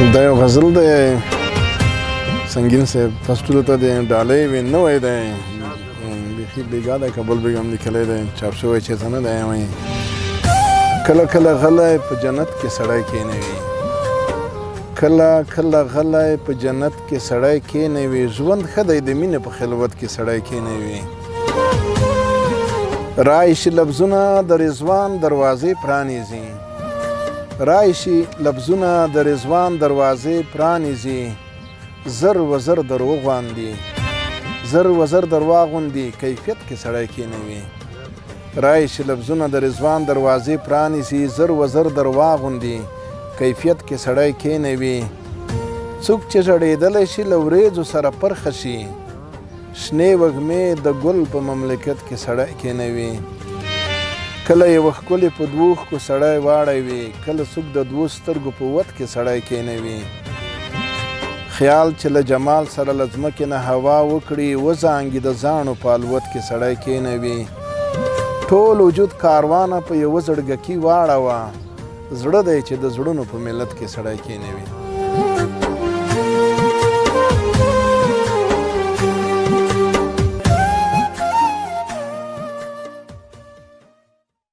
دا یو غزل دی سنگین صاحب فسټو ته د ډالۍ وي نوی دی بیخي بیګا دی کابل بیګم لیکلی دی چاپ شوی چېرته نه دی وایي کله کله غلی په جنت کې سړی کښېنوي کله کله غلی په جنت کې سړی کښېنوي ژوند ښه دی د مینې په خلوت کې سړی کښېنوي رایشي لفظونه د رضوان دروازې پرانیزي رایشي لفظونه د رضوان دروازې پرانیزي زر و زر درو غواندي زر و زر دروا غوندي کیفیت کې سړی کښېنوي رایشي لفظونه د رضوان دروازې پرانیزي زر و زر دروا غوندي کیفیت کې سړی کښېنوي څوک چې ژړېدلی شي له وریځو سره پرخه شي شنې وږمې د ګل په مملکت کې سړی کښېنوي کله یوه ښکلې په دوو ښکو سړی واړوي کله څوک د دوو سترګو په وت کې سړی کښېنوي خیال چې له جمال سره له ځمکې نه هوا وکړي وزانګي د زاڼو په الوت کې سړی کښېنوي ټول وجود کاروانه په یوه زړګکي واړوه زړه دی چې د زړونو په ملت کې سړی کښېنوي